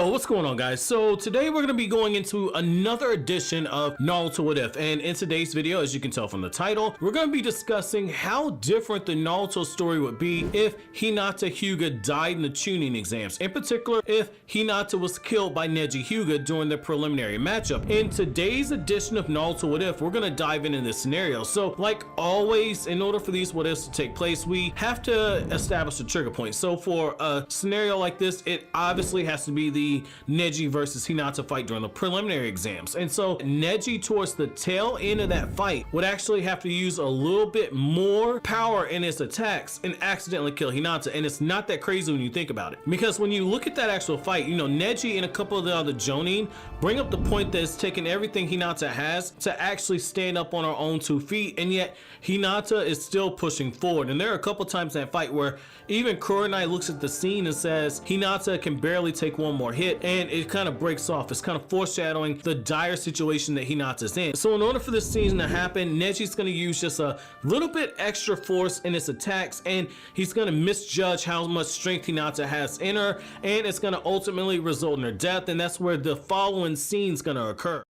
Yo, what's going on, guys? So today we're going to be going into another edition of Naruto What If, and in today's video, as you can tell from the title, we're going to be discussing how different the Naruto story would be if Hinata Hyuga died in the Chunin exams. In particular, if Hinata was killed by Neji Hyuga during the preliminary matchup. In today's edition of Naruto What If, we're going to dive into this scenario. So like always, in order for these what ifs to take place, we have to establish a trigger point. So for a scenario like this, it obviously has to be the Neji versus Hinata fight during the preliminary exams. And so Neji, towards the tail end of that fight, would actually have to use a little bit more power in his attacks and accidentally kill Hinata. And it's not that crazy when you think about it, because when you look at that actual fight, you know, Neji and a couple of the other jonin bring up the point that it's taken everything Hinata has to actually stand up on her own 2 feet, and yet Hinata is still pushing forward. And there are a couple times in that fight where even Konoha looks at the scene and says Hinata can barely take one more hit, and it kind of breaks off. It's kind of foreshadowing the dire situation that Hinata's in. So in order for this scene to happen, Neji's going to use just a little bit extra force in his attacks, and he's going to misjudge how much strength Hinata has in her, and it's going to ultimately result in her death. And that's where the following scene's going to occur.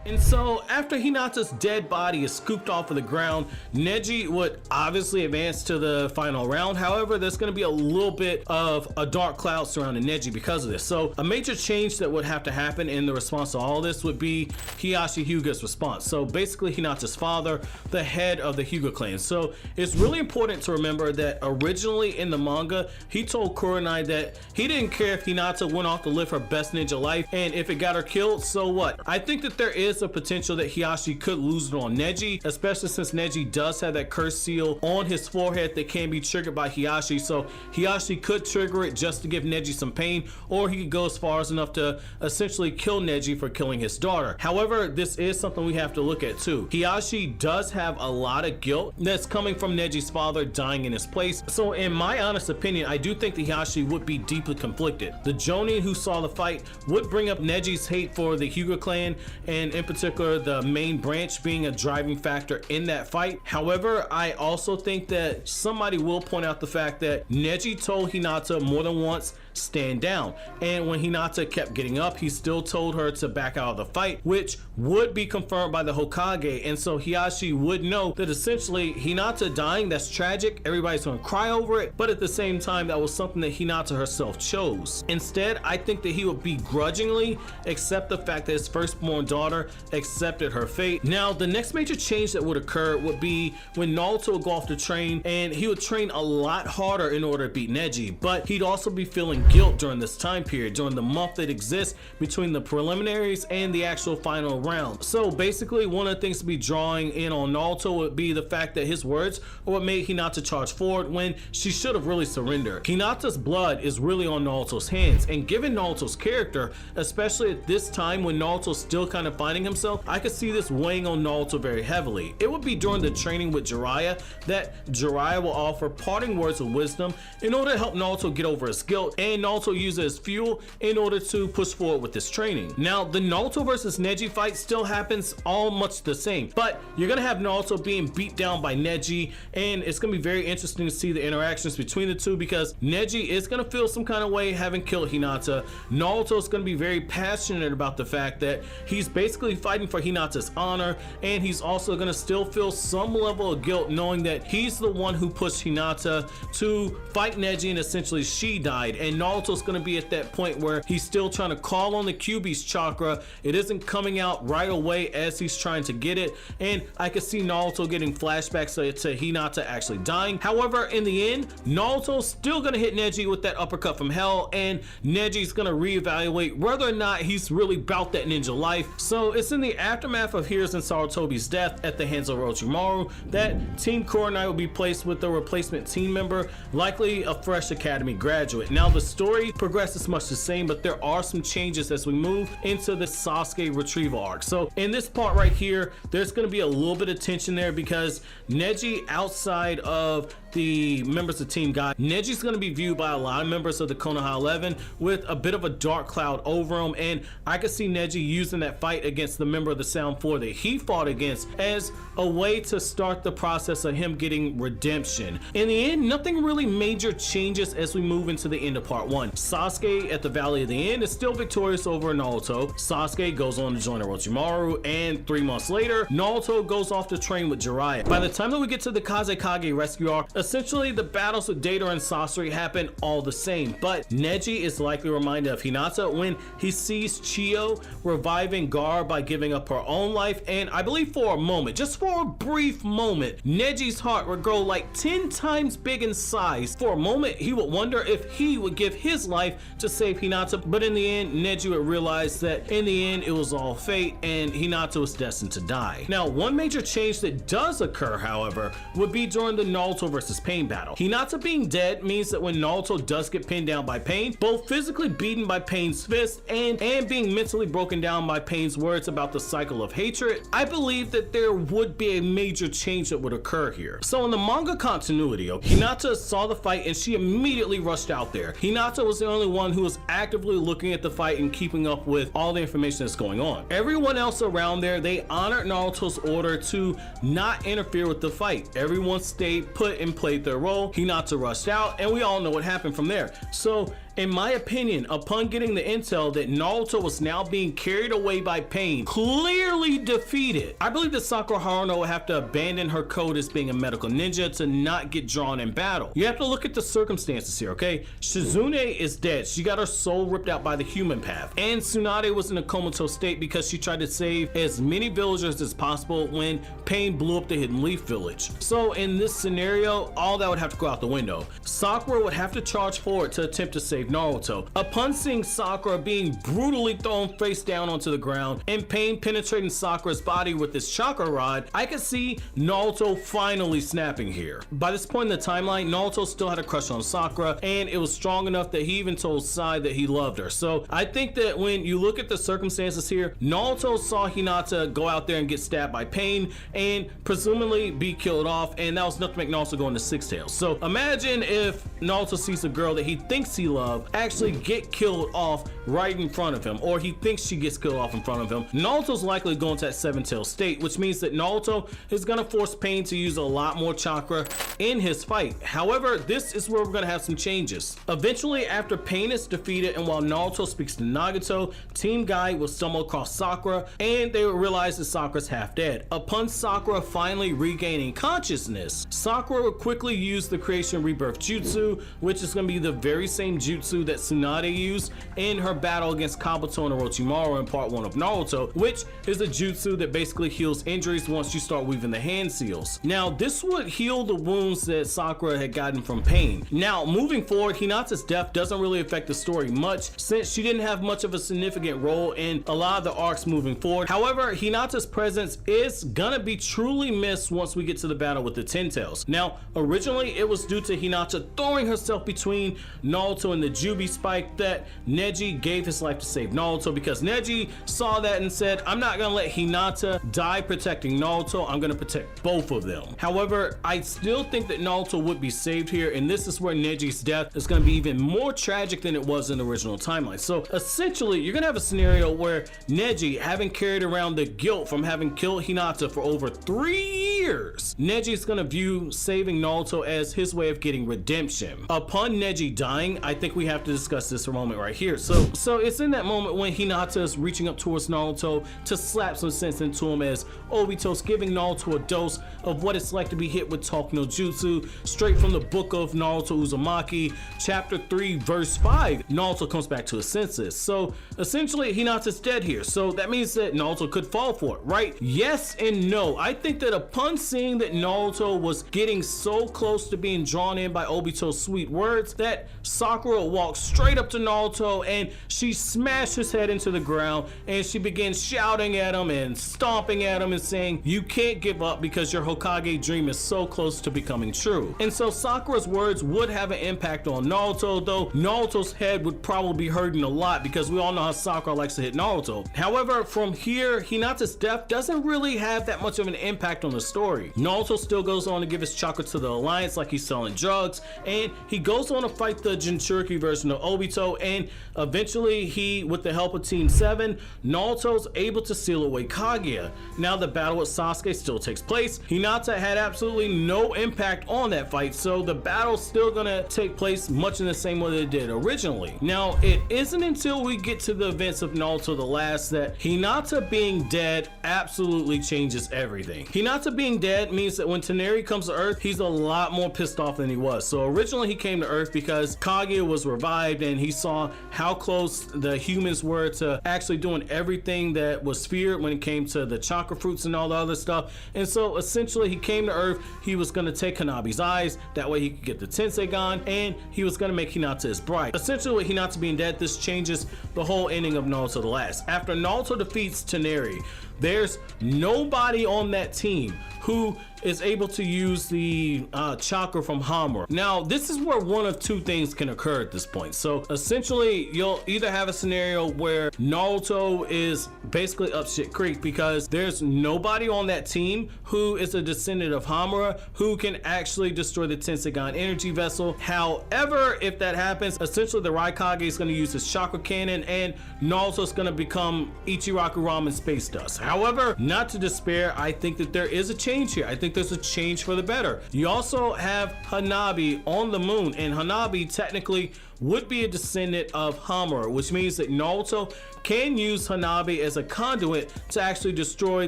And so after Hinata's dead body is scooped off of the ground, Neji would obviously advance to the final round. However, there's going to be a little bit of a dark cloud surrounding Neji because of this. So a major change that would have to happen in the response to all this would be Hiyashi Hyuga's response. So basically Hinata's father, the head of the Hyuga clan. So it's really important to remember that originally in the manga, he told Konoha that he didn't care if Hinata went off to live her best ninja life, and if it got her killed, so what? I think that there is a potential that Hiyashi could lose it on Neji, especially since Neji does have that curse seal on his forehead that can be triggered by Hiyashi. So Hiyashi could trigger it just to give Neji some pain, or he could go as far as enough to essentially kill Neji for killing his daughter. However, this is something we have to look at too. Hiyashi does have a lot of guilt that's coming from Neji's father dying in his place. So in my honest opinion, I do think that Hiyashi would be deeply conflicted. The jonin who saw the fight would bring up Neji's hate for the Hyuga clan, and in particular the main branch being a driving factor in that fight. However, I also think that somebody will point out the fact that Neji told Hinata more than once, stand down, and when Hinata kept getting up, he still told her to back out of the fight, which would be confirmed by the Hokage. And so Hiyashi would know that essentially Hinata dying, that's tragic, everybody's gonna cry over it, but at the same time that was something that Hinata herself chose. Instead, I think that he would begrudgingly accept the fact that his firstborn daughter accepted her fate. Now the next major change that would occur would be when Naruto would go off to train, and he would train a lot harder in order to beat Neji, but he'd also be feeling guilt during this time period, during the month that exists between the preliminaries and the actual final round. So basically, one of the things to be drawing in on Naruto would be the fact that his words are what made Hinata charge forward when she should have really surrendered. Hinata's blood is really on Naruto's hands, and given Naruto's character, especially at this time when Naruto's still kind of finding himself, I could see this weighing on Naruto very heavily. It would be during the training with Jiraiya that Jiraiya will offer parting words of wisdom in order to help Naruto get over his guilt, and Naruto uses as fuel in order to push forward with this training. Now the Naruto versus Neji fight still happens all much the same, but you're gonna have Naruto being beat down by Neji, and it's gonna be very interesting to see the interactions between the two, because Neji is gonna feel some kind of way having killed Hinata. Naruto is gonna be very passionate about the fact that he's basically fighting for Hinata's honor, and he's also gonna still feel some level of guilt knowing that he's the one who pushed Hinata to fight Neji, and essentially she died. And Naruto's going to be at that point where he's still trying to call on the Kyuubi's chakra. It isn't coming out right away as he's trying to get it, and I could see Naruto getting flashbacks to Hinata actually dying. However, in the end, Naruto's still going to hit Neji with that uppercut from hell, and Neji's going to reevaluate whether or not he's really about that ninja life. So it's in the aftermath of Hiruzen Sarutobi's death at the hands of Orochimaru that Team Konoha will be placed with a replacement team member, likely a fresh academy graduate. Now the story progresses much the same, but there are some changes as we move into the Sasuke Retrieval arc. So in this part right here, there's going to be a little bit of tension there because Neji, outside of the members of Team Guy, Neji's going to be viewed by a lot of members of the Konoha 11 with a bit of a dark cloud over him, and I could see Neji using that fight against the member of the Sound 4 that he fought against as a way to start the process of him getting redemption. In the end, nothing really major changes as we move into the end of part 1. Sasuke at the Valley of the End is still victorious over Naruto. Sasuke goes on to join Orochimaru, and 3 months later, Naruto goes off to train with Jiraiya. By the time that we get to the Kazekage rescue arc, essentially the battles with Data and Sasori happen all the same, but Neji is likely reminded of Hinata when he sees Chiyo reviving Gar by giving up her own life, and I believe for a moment, just for a brief moment, Neji's heart would grow like 10 times big in size. For a moment, he would wonder if he would give his life to save Hinata, but in the end, Neji would realize that in the end, it was all fate and Hinata was destined to die. Now, one major change that does occur, however, would be during the Naruto versus Pain battle. Hinata being dead means that when Naruto does get pinned down by Pain, both physically beaten by Pain's fist and being mentally broken down by Pain's words about the cycle of hatred, I believe that there would be a major change that would occur here. So in the manga continuity, Hinata saw the fight and she immediately rushed out there. Hinata was the only one who was actively looking at the fight and keeping up with all the information that's going on. Everyone else around there, they honored Naruto's order to not interfere with the fight. Everyone stayed put and played their role. Hinata rushed out, and we all know what happened from there. So in my opinion, upon getting the intel that Naruto was now being carried away by Pain, clearly defeated, I believe that Sakura Haruno will have to abandon her code as being a medical ninja to not get drawn in battle. You have to look at the circumstances here, okay? Shizune is dead. She got her soul ripped out by the human path. And Tsunade was in a comatose state because she tried to save as many villagers as possible when Pain blew up the Hidden Leaf village. So in this scenario, all that would have to go out the window. Sakura would have to charge forward to attempt to save Naruto. Upon seeing Sakura being brutally thrown face down onto the ground and Pain penetrating Sakura's body with his chakra rod, I could see Naruto finally snapping here. By this point in the timeline, Naruto still had a crush on Sakura, and it was strong enough that he even told Sai that he loved her. So I think that when you look at the circumstances here, Naruto saw Hinata go out there and get stabbed by Pain and presumably be killed off, and that was enough to make Naruto go into Six Tails. So imagine if Naruto sees a girl that he thinks he loves actually get killed off right in front of him, or he thinks she gets killed off in front of him. Naruto's likely going to that Seven Tails state, which means that Naruto is going to force Pain to use a lot more chakra in his fight. However, this is where we're going to have some changes. Eventually, after Pain is defeated and while Naruto speaks to Nagato, Team Guy will stumble across Sakura and they will realize that Sakura's half dead. Upon Sakura finally regaining consciousness, Sakura will quickly use the Creation Rebirth Jutsu, which is going to be the very same jutsu that Tsunade used in her battle against Kabuto and Orochimaru in part 1 of Naruto, which is a jutsu that basically heals injuries once you start weaving the hand seals. Now, this would heal the wounds that Sakura had gotten from Pain. Now, moving forward, Hinata's death doesn't really affect the story much since she didn't have much of a significant role in a lot of the arcs moving forward. However, Hinata's presence is gonna be truly missed once we get to the battle with the Ten Tails. Now, originally it was due to Hinata throwing herself between Naruto and the Jubi spike that Neji gave his life to save Naruto, because Neji saw that and said, I'm not gonna let Hinata die protecting Naruto, I'm gonna protect both of them. However, I still think that Naruto would be saved here, and this is where Neji's death is gonna be even more tragic than it was in the original timeline. So essentially, you're gonna have a scenario where Neji, having carried around the guilt from having killed Hinata for over 3 years, Neji is gonna view saving Naruto as his way of getting redemption. Upon Neji dying, I think we have to discuss this for a moment right here. So it's in that moment when Hinata is reaching up towards Naruto to slap some sense into him as Obito's giving Naruto a dose of what it's like to be hit with Talk no Jutsu straight from the book of Naruto Uzumaki, chapter 3, verse 5. Naruto comes back to his senses. So essentially, Hinata's dead here. So that means that Naruto could fall for it, right? Yes and no. I think that upon seeing that Naruto was getting so close to being drawn in by Obito's sweet words, that Sakura walked straight up to Naruto and she smashed his head into the ground, and she begins shouting at him and stomping at him and saying, "You can't give up because your Hokage dream is so close to becoming true." And so Sakura's words would have an impact on Naruto, though Naruto's head would probably be hurting a lot because we all know how Sakura likes to hit Naruto. However, from here, Hinata's death doesn't really have that much of an impact on the story. Naruto still goes on to give his chakra to the Alliance like he's selling drugs, and he goes on to fight the Jinchuriki version of Obito, and eventually he, with the help of Team 7, Naruto's able to seal away Kaguya. Now the battle with Sasuke still takes place. Hinata had absolutely no impact on that fight, so the battle's still gonna take place much in the same way that it did originally. Now, it isn't until we get to the events of Naruto the Last that Hinata being dead absolutely changes everything. Hinata being dead means that when Toneri comes to Earth, he's a lot more pissed off than he was. So originally he came to Earth because Kaguya was revived, and he saw how close the humans were to actually doing everything that was feared when it came to the chakra fruits and all the other stuff. And so essentially he came to Earth, he was going to take Hanabi's eyes, that way he could get the Tenseigan, and he was going to make Hinata his bride. Essentially with Hinata being dead, this changes the whole ending of Naruto the Last. After Naruto defeats Toneri, there's nobody on that team who is able to use the chakra from Hamura. Now, this is where one of two things can occur at this point. So essentially, you'll either have a scenario where Naruto is basically up shit creek because there's nobody on that team who is a descendant of Hamura who can actually destroy the Tenseigan energy vessel. However, if that happens, essentially the Raikage is going to use his chakra cannon, and Naruto's going to become Ichiraku Ramen Space Dust. However, not to despair, I think that there is a change here. I think there's a change for the better. You also have Hanabi on the moon, and Hanabi technically would be a descendant of Hamura, which means that Naruto can use Hanabi as a conduit to actually destroy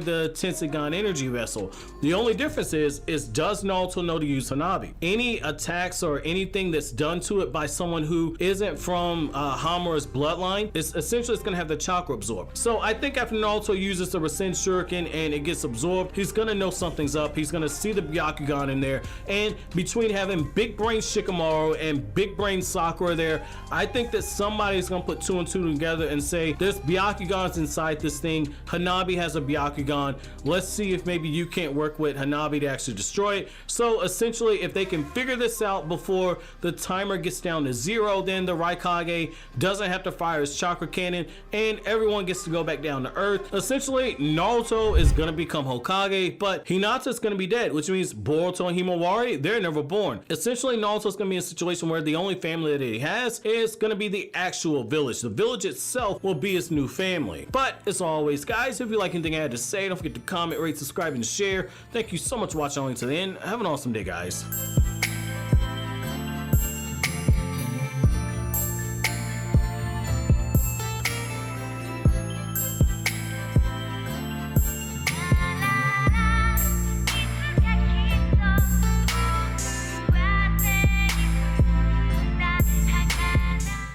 the Tenseigan energy vessel. The only difference is does Naruto know to use Hanabi? Any attacks or anything that's done to it by someone who isn't from Hamura's bloodline is essentially it's going to have the chakra absorbed. So I think after Naruto uses the Rasen Shuriken and it gets absorbed, he's going to know something's up. He's going to see the Byakugan in there, and between having big brain Shikamaru and big brain Sakura there, I think that somebody's gonna put two and two together and say there's Byakugans inside this thing. Hanabi has a Byakugan. Let's see if maybe you can't work with Hanabi to actually destroy it. So essentially, if they can figure this out before the timer gets down to 0, then the Raikage doesn't have to fire his chakra cannon, and everyone gets to go back down to Earth. Essentially, Naruto is gonna become Hokage, but Hinata's gonna be dead, which means Boruto and Himawari, they're never born. Essentially, Naruto's gonna be in a situation where the only family that he has is gonna be the actual village. The village itself will be his new family. But as always, guys, if you like anything I had to say, don't forget to comment, rate, subscribe, and share. Thank you so much for watching all the way to the end. Have an awesome day, guys.